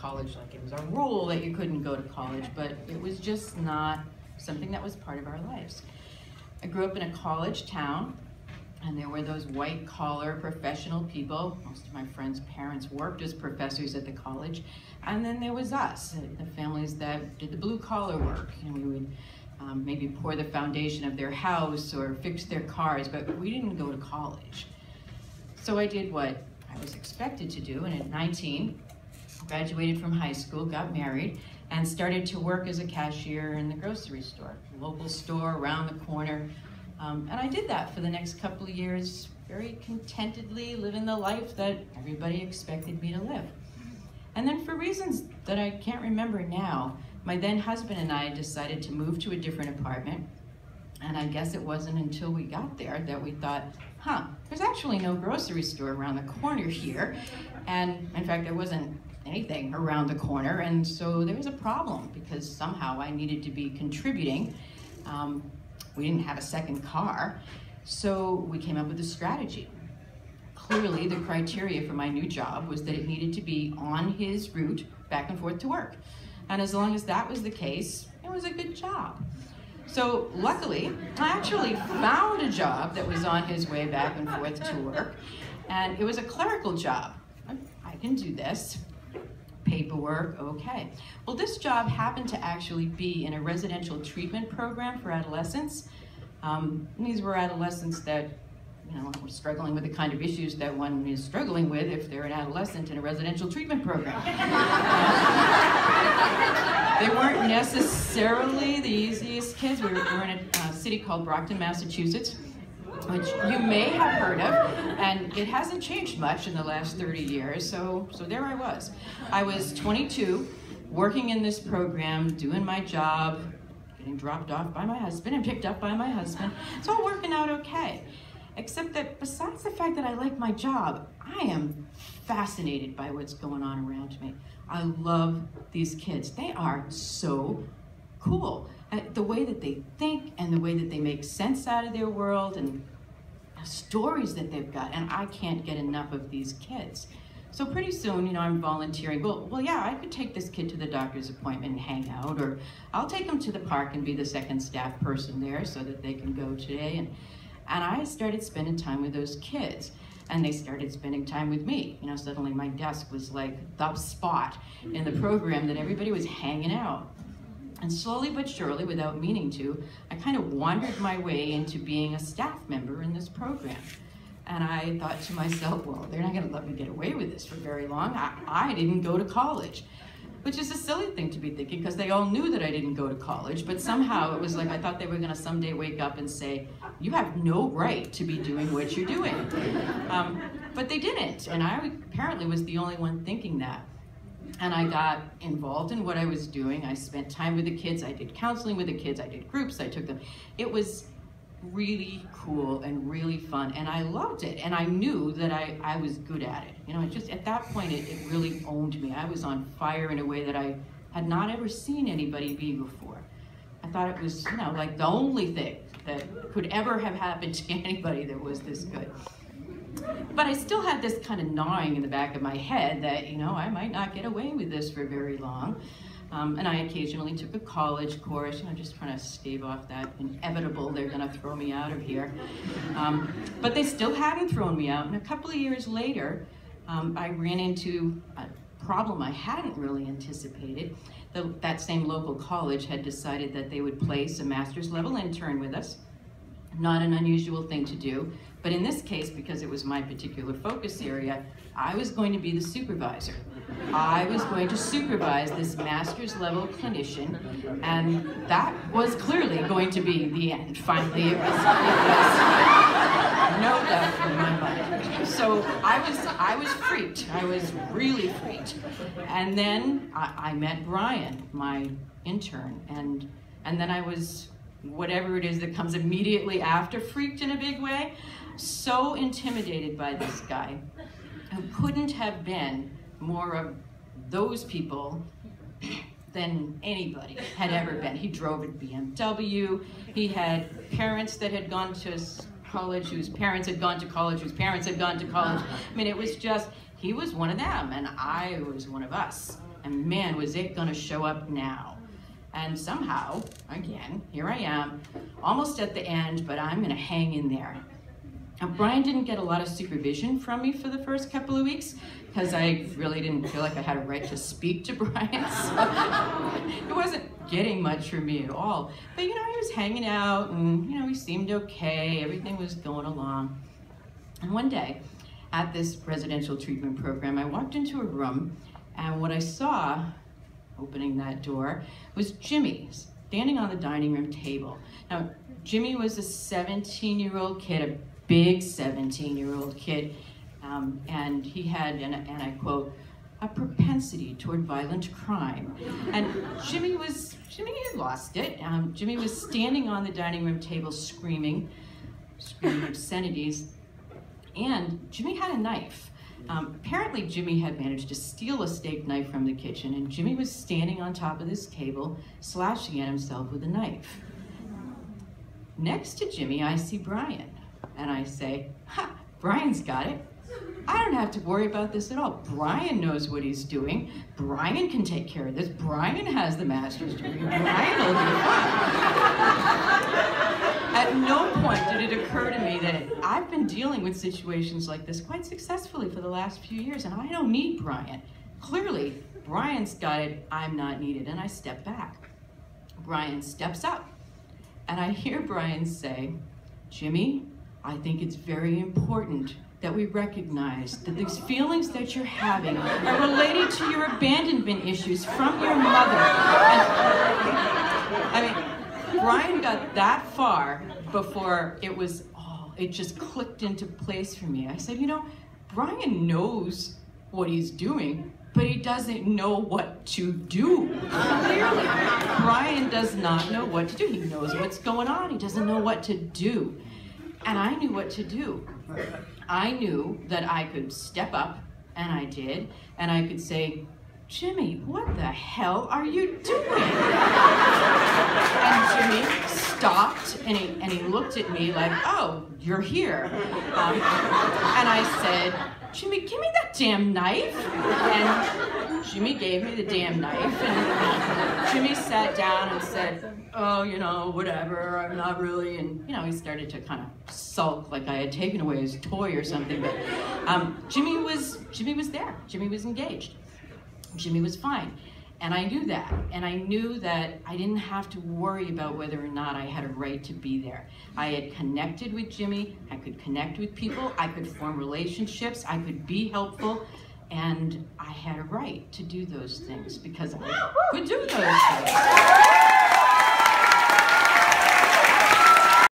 college like it was a rule that you couldn't go to college, but it was just not something that was part of our lives. I grew up in a college town, and there were those white-collar professional people. Most of my friends' parents worked as professors at the college. And then there was us, the families that did the blue-collar work. And we would maybe pour the foundation of their house or fix their cars, but we didn't go to college. So I did what I was expected to do, and at 19, graduated from high school, got married, and started to work as a cashier in the grocery store, local store around the corner. And I did that for the next couple of years, very contentedly, living the life that everybody expected me to live. And then for reasons that I can't remember now, my then husband and I decided to move to a different apartment. And I guess it wasn't until we got there that we thought, there's actually no grocery store around the corner here. And in fact, there wasn't anything around the corner. And so there was a problem because somehow I needed to be contributing. We didn't have a second car, so we came up with a strategy. Clearly, the criteria for my new job was that it needed to be on his route back and forth to work. And as long as that was the case, it was a good job. So luckily, I actually found a job that was on his way back and forth to work, and it was a clerical job. I can do this. Paperwork, okay. Well, this job happened to actually be in a residential treatment program for adolescents. These were adolescents that, were struggling with the kind of issues that one is struggling with if they're an adolescent in a residential treatment program. They weren't necessarily the easiest kids. We were in a city called Brockton, Massachusetts, which you may have heard of, and it hasn't changed much in the last 30 years, so there I was. I was 22, working in this program, doing my job, getting dropped off by my husband and picked up by my husband. It's all working out okay, except that besides the fact that I like my job, I am fascinated by what's going on around me. I love these kids. They are so cool. The way that they think and the way that they make sense out of their world and the stories that they've got, and I can't get enough of these kids. So pretty soon, I'm volunteering. Well, yeah, I could take this kid to the doctor's appointment and hang out, or I'll take them to the park and be the second staff person there so that they can go today. And I started spending time with those kids, and they started spending time with me. Suddenly my desk was like the spot in the program that everybody was hanging out. And slowly but surely, without meaning to, I kind of wandered my way into being a staff member in this program. And I thought to myself, well, they're not gonna let me get away with this for very long. I didn't go to college, which is a silly thing to be thinking because they all knew that I didn't go to college, but somehow it was like I thought they were gonna someday wake up and say, you have no right to be doing what you're doing. But they didn't, and I apparently was the only one thinking that. And I got involved in what I was doing. I spent time with the kids. I did counseling with the kids. I did groups. I took them. It was really cool and really fun, and I loved it. And I knew that I was good at it. It just at that point it really owned me. I was on fire in a way that I had not ever seen anybody be before. I thought it was like the only thing that could ever have happened to anybody that was this good. But I still had this kind of gnawing in the back of my head that, I might not get away with this for very long. And I occasionally took a college course, just trying to stave off that inevitable, they're gonna throw me out of here. But they still hadn't thrown me out. And a couple of years later, I ran into a problem I hadn't really anticipated. That same local college had decided that they would place a master's level intern with us. Not an unusual thing to do, but in this case, because it was my particular focus area, I was going to be the supervisor. I was going to supervise this master's level clinician, and that was clearly going to be the end. Finally, it was no doubt in my mind. So I was freaked. I was really freaked. And then I met Brian, my intern, and then I was whatever it is that comes immediately after freaked in a big way, so intimidated by this guy who couldn't have been more of those people than anybody had ever been. He drove a BMW, he had parents that had gone to college, whose parents had gone to college, whose parents had gone to college. I mean, it was just, He was one of them, and I was one of us. And man, was it gonna show up now. And somehow, again, here I am, almost at the end, but I'm gonna hang in there. Now, Brian didn't get a lot of supervision from me for the first couple of weeks, because I really didn't feel like I had a right to speak to Brian, so it wasn't getting much from me at all. But he was hanging out, and he seemed okay, everything was going along. And one day, at this residential treatment program, I walked into a room, and what I saw, opening that door, was Jimmy standing on the dining room table. Now, Jimmy was a 17-year-old kid, a big 17-year-old kid, and he had, and I quote, a propensity toward violent crime. And Jimmy had lost it. Jimmy was standing on the dining room table screaming obscenities, and Jimmy had a knife. Apparently Jimmy had managed to steal a steak knife from the kitchen, and Jimmy was standing on top of this table, slashing at himself with a knife. Next to Jimmy, I see Brian, and I say, ha, Brian's got it. I don't have to worry about this at all. Brian knows what he's doing. Brian can take care of this. Brian has the master's degree. Brian will be fine. At no point did it occur to me that I've been dealing with situations like this quite successfully for the last few years, and I don't need Brian. Clearly, Brian's got it, I'm not needed, and I step back. Brian steps up, and I hear Brian say, Jimmy, I think it's very important that we recognize that these feelings that you're having are related to your abandonment issues from your mother. And, Brian got that far before it just clicked into place for me. I said, Brian knows what he's doing, but he doesn't know what to do. Clearly, Brian does not know what to do. He knows what's going on, he doesn't know what to do. And I knew what to do. I knew that I could step up, and I did, and I could say, Jimmy, what the hell are you doing? And Jimmy stopped, and he looked at me like, oh, you're here. And I said, Jimmy, give me that damn knife. And Jimmy gave me the damn knife, and Jimmy sat down and said, oh, whatever, I'm not really, and he started to kind of sulk like I had taken away his toy or something, but Jimmy was there, Jimmy was engaged, Jimmy was fine, and I knew that, and I knew that I didn't have to worry about whether or not I had a right to be there. I had connected with Jimmy, I could connect with people, I could form relationships, I could be helpful, and I had a right to do those things because I could do those things.